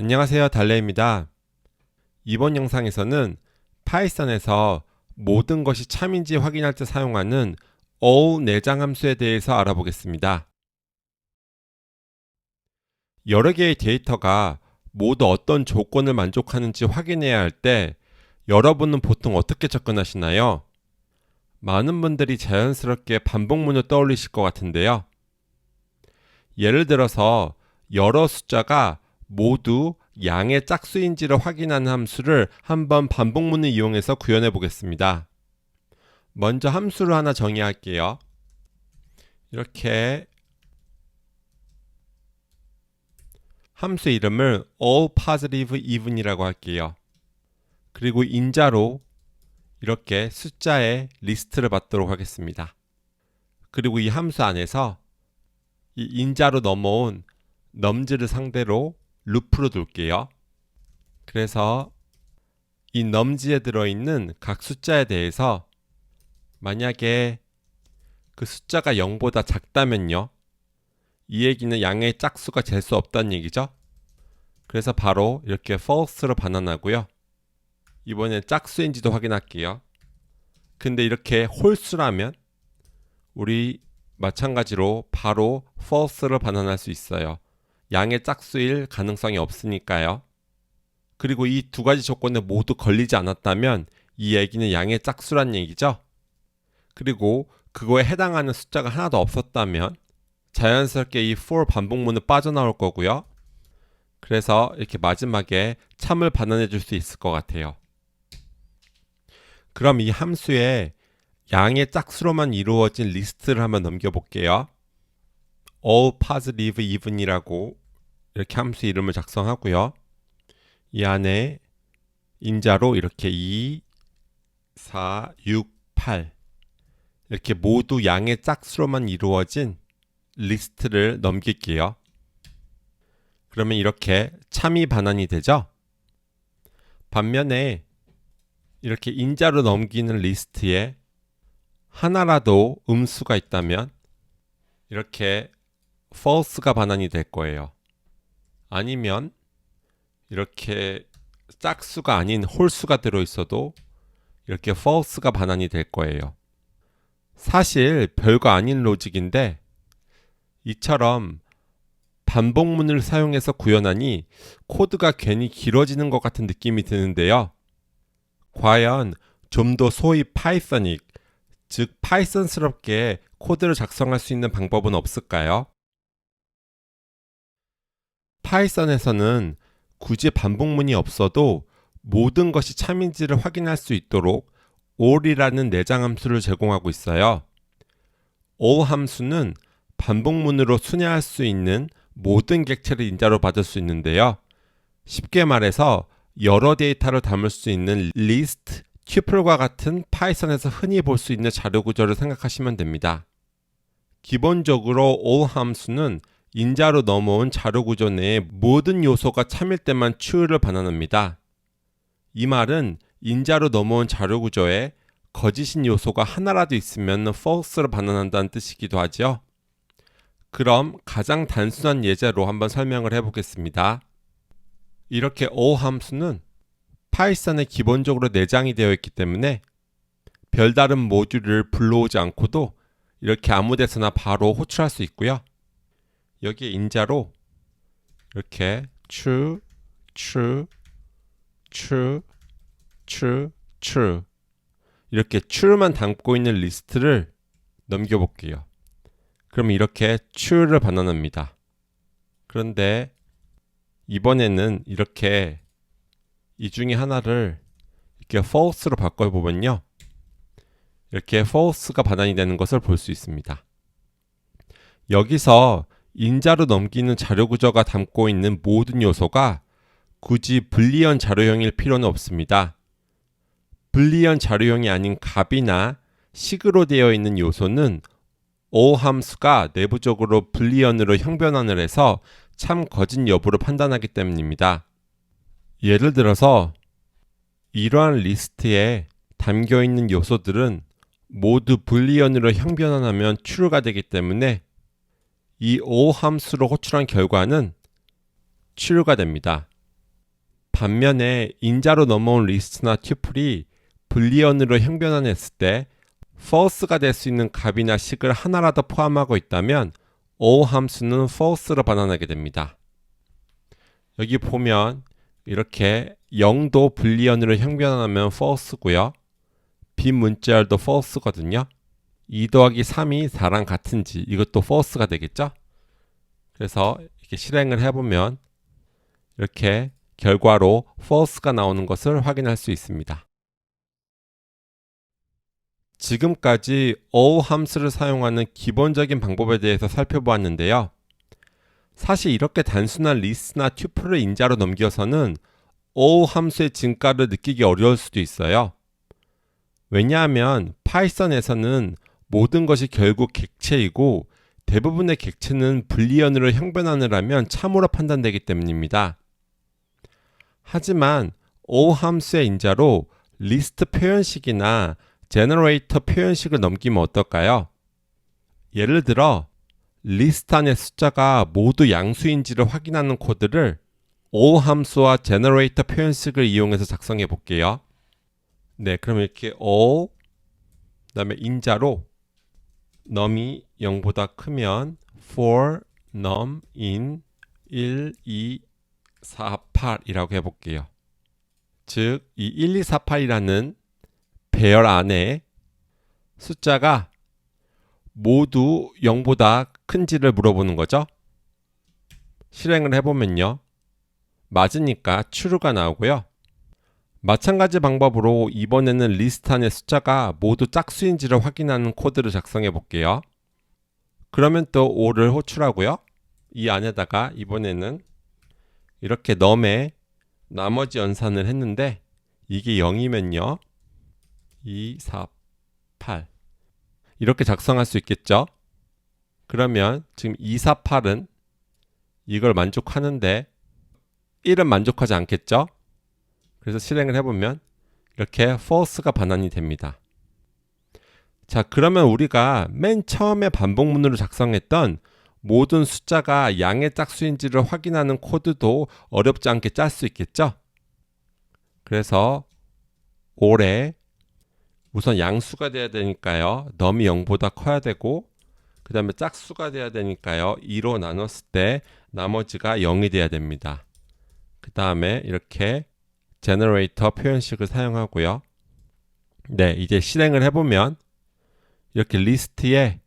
안녕하세요, 달래입니다. 이번 영상에서는 파이썬에서 모든 것이 참인지 확인할 때 사용하는 all 내장 함수에 대해서 알아보겠습니다. 여러 개의 데이터가 모두 어떤 조건을 만족하는지 확인해야 할 때 여러분은 보통 어떻게 접근하시나요? 많은 분들이 자연스럽게 반복문을 떠올리실 것 같은데요. 예를 들어서 여러 숫자가 모두 양의 짝수인지를 확인하는 함수를 한번 반복문을 이용해서 구현해 보겠습니다. 먼저 함수를 하나 정의할게요. 이렇게 함수 이름을 all positive even이라고 할게요. 그리고 인자로 이렇게 숫자의 리스트를 받도록 하겠습니다. 그리고 이 함수 안에서 이 인자로 넘어온 nums를 상대로 루프로 둘게요. 그래서 이 nums에 들어있는 각 숫자에 대해서 만약에 그 숫자가 0보다 작다면요, 이 얘기는 양의 짝수가 잴 수 없다는 얘기죠. 그래서 바로 이렇게 false로 반환하고요. 이번엔 짝수인지도 확인할게요. 근데 이렇게 홀수라면 우리 마찬가지로 바로 false로 반환할 수 있어요. 양의 짝수일 가능성이 없으니까요. 그리고 이 두 가지 조건에 모두 걸리지 않았다면 이 얘기는 양의 짝수란 얘기죠. 그리고 그거에 해당하는 숫자가 하나도 없었다면 자연스럽게 이 for 반복문은 빠져나올 거고요. 그래서 이렇게 마지막에 참을 반환해 줄 수 있을 것 같아요. 그럼 이 함수에 양의 짝수로만 이루어진 리스트를 한번 넘겨볼게요. all positive even이라고 이렇게 함수 이름을 작성하고요. 이 안에 인자로 이렇게 2, 4, 6, 8 이렇게 모두 양의 짝수로만 이루어진 리스트를 넘길게요. 그러면 이렇게 참이 반환이 되죠? 반면에 이렇게 인자로 넘기는 리스트에 하나라도 음수가 있다면 이렇게 false가 반환이 될 거예요. 아니면 이렇게 짝수가 아닌 홀수가 들어있어도 이렇게 false가 반환이 될 거예요. 사실 별거 아닌 로직인데 이처럼 반복문을 사용해서 구현하니 코드가 괜히 길어지는 것 같은 느낌이 드는데요. 과연 좀 더 소위 파이서닉, 즉 파이썬스럽게 코드를 작성할 수 있는 방법은 없을까요? 파이썬에서는 굳이 반복문이 없어도 모든 것이 참인지를 확인할 수 있도록 all이라는 내장 함수를 제공하고 있어요. all 함수는 반복문으로 순회할 수 있는 모든 객체를 인자로 받을 수 있는데요. 쉽게 말해서 여러 데이터를 담을 수 있는 리스트, 튜플과 같은 파이썬에서 흔히 볼 수 있는 자료 구조를 생각하시면 됩니다. 기본적으로 all 함수는 인자로 넘어온 자료 구조 내의 모든 요소가 참일 때만 true를 반환합니다. 이 말은 인자로 넘어온 자료 구조에 거짓인 요소가 하나라도 있으면 false를 반환한다는 뜻이기도 하죠. 그럼 가장 단순한 예제로 한번 설명을 해보겠습니다. 이렇게 all 함수는 파이썬에 기본적으로 내장이 되어 있기 때문에 별다른 모듈을 불러오지 않고도 이렇게 아무 데서나 바로 호출할 수 있고요. 여기에 인자로 이렇게 true, true, true, true, true 이렇게 true만 담고 있는 리스트를 넘겨볼게요. 그럼 이렇게 true를 반환합니다. 그런데 이번에는 이렇게 이 중에 하나를 이렇게 false로 바꿔보면요, 이렇게 false가 반환이 되는 것을 볼 수 있습니다. 여기서 인자로 넘기는 자료 구조가 담고 있는 모든 요소가 굳이 불리언 자료형일 필요는 없습니다. 불리언 자료형이 아닌 값이나 식으로 되어 있는 요소는 all 함수가 내부적으로 불리언으로 형변환을 해서 참 거짓 여부를 판단하기 때문입니다. 예를 들어서 이러한 리스트에 담겨 있는 요소들은 모두 불리언으로 형변환하면 true가 되기 때문에 이 all 함수로 호출한 결과는 true가 됩니다. 반면에 인자로 넘어온 리스트나 튜플이 불리언으로 형변환했을 때 false가 될 수 있는 값이나 식을 하나라도 포함하고 있다면 O 함수는 false로 반환하게 됩니다. 여기 보면 이렇게 0도 불리언으로 형변환하면 false고요. 빈문자열도 false거든요. 2 더하기 3이 4랑 같은지 이것도 false가 되겠죠. 그래서 이렇게 실행을 해보면 이렇게 결과로 false가 나오는 것을 확인할 수 있습니다. 지금까지 O 함수를 사용하는 기본적인 방법에 대해서 살펴보았는데요. 사실 이렇게 단순한 리스트나 튜플을 인자로 넘겨서는 O 함수의 진가를 느끼기 어려울 수도 있어요. 왜냐하면 파이썬에서는 모든 것이 결국 객체이고 대부분의 객체는 불리언으로 형변환을 하면 참으로 판단되기 때문입니다. 하지만 O 함수의 인자로 리스트 표현식이나 제너레이터 표현식을 넘기면 어떨까요? 예를 들어 리스트 안의 숫자가 모두 양수인지를 확인하는 코드를 O 함수와 제너레이터 표현식을 이용해서 작성해 볼게요. 네, 그럼 이렇게 O 그다음에 인자로 num이 0보다 크면 for num in 1, 2, 4, 8이라고 해볼게요. 즉, 이 1, 2, 4, 8이라는 배열 안에 숫자가 모두 0보다 큰지를 물어보는 거죠. 실행을 해보면요. 맞으니까 true가 나오고요. 마찬가지 방법으로 이번에는 리스트 안의 숫자가 모두 짝수인지를 확인하는 코드를 작성해 볼게요. 그러면 또 O를 호출하고요. 이 안에다가 이번에는 이렇게 num의 나머지 연산을 했는데 이게 0이면요. 2, 4, 8 이렇게 작성할 수 있겠죠. 그러면 지금 2, 4, 8은 이걸 만족하는데 1은 만족하지 않겠죠. 그래서 실행을 해보면 이렇게 false가 반환이 됩니다. 자, 그러면 우리가 맨 처음에 반복문으로 작성했던 모든 숫자가 양의 짝수인지를 확인하는 코드도 어렵지 않게 짤 수 있겠죠. 그래서 올해 우선 양수가 돼야 되니까요. num이 0보다 커야 되고 그 다음에 짝수가 돼야 되니까요. 2로 나눴을 때 나머지가 0이 돼야 됩니다. 그 다음에 이렇게 제너레이터 표현식을 사용하고요. 네, 이제 실행을 해보면 이렇게 리스트에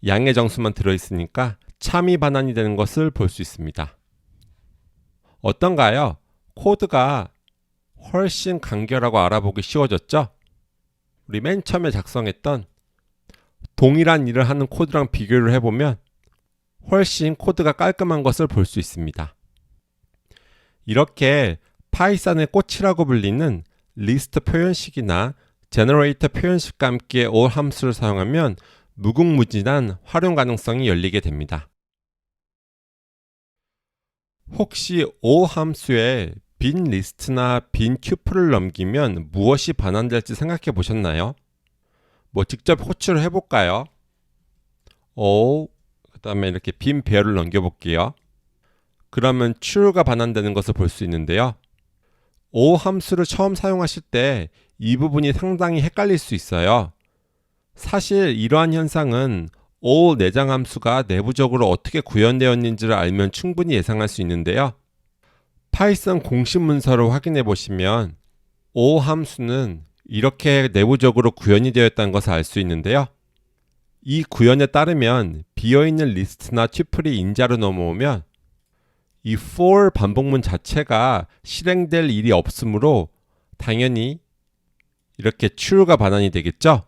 양의 정수만 들어있으니까 참이 반환이 되는 것을 볼 수 있습니다. 어떤가요? 코드가 훨씬 간결하고 알아보기 쉬워졌죠? 우리 맨 처음에 작성했던 동일한 일을 하는 코드랑 비교를 해보면 훨씬 코드가 깔끔한 것을 볼 수 있습니다. 이렇게 파이썬의 꽃이라고 불리는 리스트 표현식이나 제너레이터 표현식과 함께 O 함수를 사용하면 무궁무진한 활용 가능성이 열리게 됩니다. 혹시 O 함수에 빈 리스트나 빈 튜플을 넘기면 무엇이 반환될지 생각해 보셨나요? 직접 호출을 해볼까요? O 그 다음에 이렇게 빈 배열을 넘겨볼게요. 그러면 true가 반환되는 것을 볼 수 있는데요. O 함수를 처음 사용하실 때 이 부분이 상당히 헷갈릴 수 있어요. 사실 이러한 현상은 O 내장 함수가 내부적으로 어떻게 구현되었는지를 알면 충분히 예상할 수 있는데요. 파이썬 공식 문서를 확인해 보시면 O 함수는 이렇게 내부적으로 구현이 되었다는 것을 알 수 있는데요. 이 구현에 따르면 비어있는 리스트나 튜플이 인자로 넘어오면 이 for 반복문 자체가 실행될 일이 없으므로 당연히 이렇게 true가 반환이 되겠죠.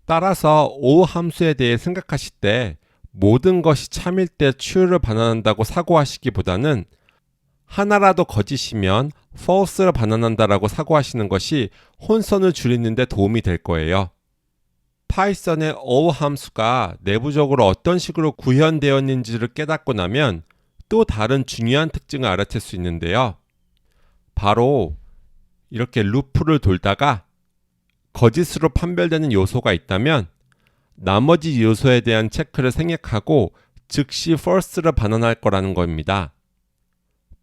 따라서 O 함수에 대해 생각하실 때 모든 것이 참일 때 true를 반환한다고 사고하시기보다는 하나라도 거짓이면 false를 반환한다라고 사고하시는 것이 혼선을 줄이는 데 도움이 될 거예요. 파이썬의 O 함수가 내부적으로 어떤 식으로 구현되었는지를 깨닫고 나면 또 다른 중요한 특징을 알아챌 수 있는데요. 바로 이렇게 루프를 돌다가 거짓으로 판별되는 요소가 있다면 나머지 요소에 대한 체크를 생략하고 즉시 false를 반환할 거라는 겁니다.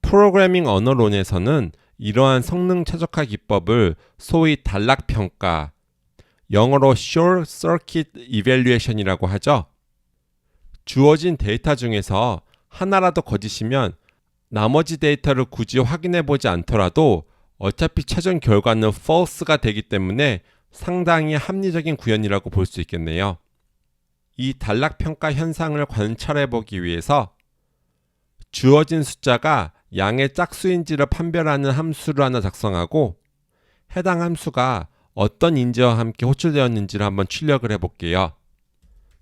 프로그래밍 언어론에서는 이러한 성능 최적화 기법을 소위 단락평가, 영어로 Short Circuit Evaluation이라고 하죠. 주어진 데이터 중에서 하나라도 거짓이면 나머지 데이터를 굳이 확인해 보지 않더라도 어차피 최종 결과는 false가 되기 때문에 상당히 합리적인 구현이라고 볼 수 있겠네요. 이 단락평가 현상을 관찰해 보기 위해서 주어진 숫자가 양의 짝수인지를 판별하는 함수를 하나 작성하고 해당 함수가 어떤 인지와 함께 호출되었는지를 한번 출력을 해 볼게요.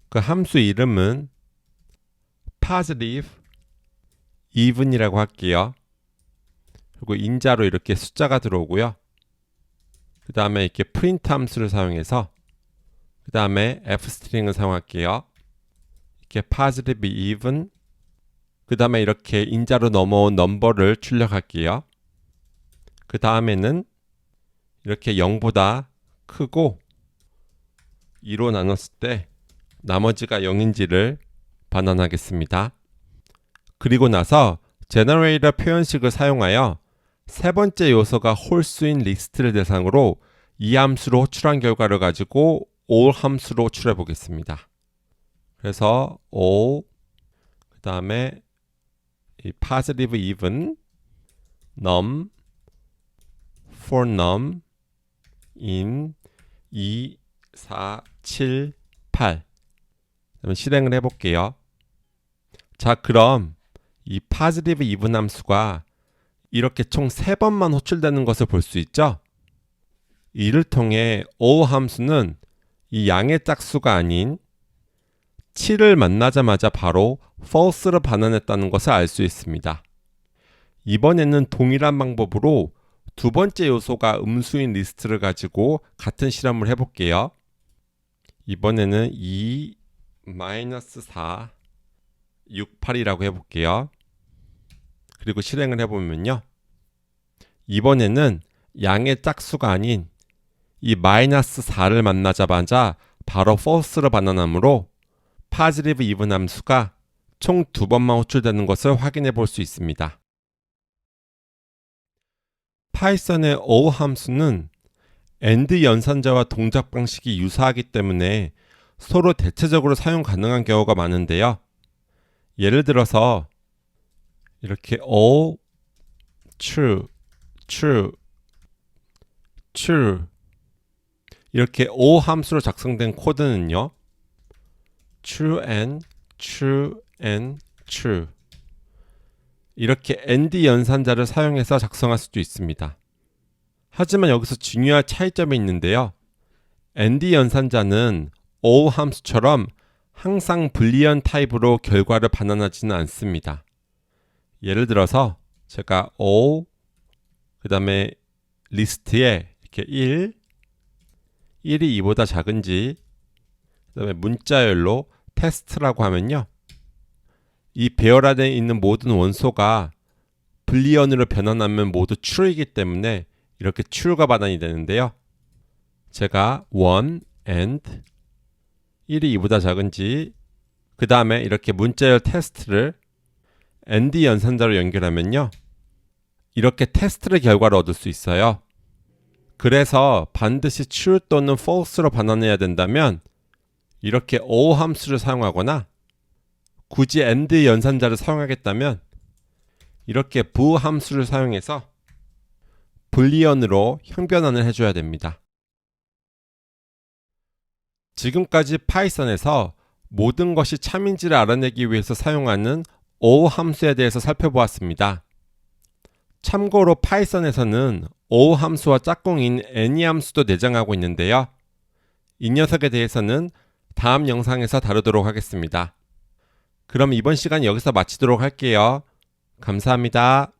그 함수 이름은 positive even이라고 할게요. 그리고 인자로 이렇게 숫자가 들어오고요. 그 다음에 이렇게 print 함수를 사용해서 그 다음에 fstring을 사용할게요. 이렇게 positive even 그 다음에 이렇게 인자로 넘어온 넘버를 출력할게요. 그 다음에는 이렇게 0보다 크고 2로 나눴을 때 나머지가 0인지를 반환하겠습니다. 그리고 나서 generator 표현식을 사용하여 세 번째 요소가 홀수인 리스트를 대상으로 이 함수로 호출한 결과를 가지고 all 함수로 호출해 보겠습니다. 그래서 all 그 다음에 이 positive even num for num in 2, 4, 7, 8 그러면 실행을 해볼게요. 자, 그럼 이 positive even 함수가 이렇게 총 3번만 호출되는 것을 볼 수 있죠? 이를 통해 all 함수는 이 양의 짝수가 아닌 7을 만나자마자 바로 false를 반환했다는 것을 알 수 있습니다. 이번에는 동일한 방법으로 두 번째 요소가 음수인 리스트를 가지고 같은 실험을 해볼게요. 이번에는 2, 4, 6, 8이라고 해볼게요. 그리고 실행을 해보면요. 이번에는 양의 짝수가 아닌 이 -4를 만나자마자 바로 false를 반환하므로 positive even 함수가 총 2번만 호출되는 것을 확인해 볼 수 있습니다. 파이썬의 all 함수는 AND 연산자와 동작 방식이 유사하기 때문에 서로 대체적으로 사용 가능한 경우가 많은데요. 예를 들어서 이렇게 all true, true, true 이렇게 all 함수로 작성된 코드는요. true and true and true 이렇게 AND 연산자를 사용해서 작성할 수도 있습니다. 하지만 여기서 중요한 차이점이 있는데요. AND 연산자는 all 함수처럼 항상 불리언 타입으로 결과를 반환하지는 않습니다. 예를 들어서 제가 all 그 다음에 리스트에 이렇게 1, 1이 2보다 작은지 그 다음에 문자열로 테스트라고 하면요. 이 배열 안에 있는 모든 원소가 불리언으로 변환하면 모두 true이기 때문에 이렇게 true가 반환이 되는데요. 제가 1 and 1이 2보다 작은지 그 다음에 이렇게 문자열 테스트를 AND 연산자로 연결하면요. 이렇게 테스트의 결과를 얻을 수 있어요. 그래서 반드시 true 또는 false로 반환해야 된다면 이렇게 all 함수를 사용하거나 굳이 AND 연산자를 사용하겠다면 이렇게 부 함수를 사용해서 불리언으로 형변환을 해줘야 됩니다. 지금까지 파이썬에서 모든 것이 참인지를 알아내기 위해서 사용하는 all 함수에 대해서 살펴보았습니다. 참고로 파이썬에서는 all 함수와 짝꿍인 any 함수도 내장하고 있는데요. 이 녀석에 대해서는 다음 영상에서 다루도록 하겠습니다. 그럼 이번 시간 여기서 마치도록 할게요. 감사합니다.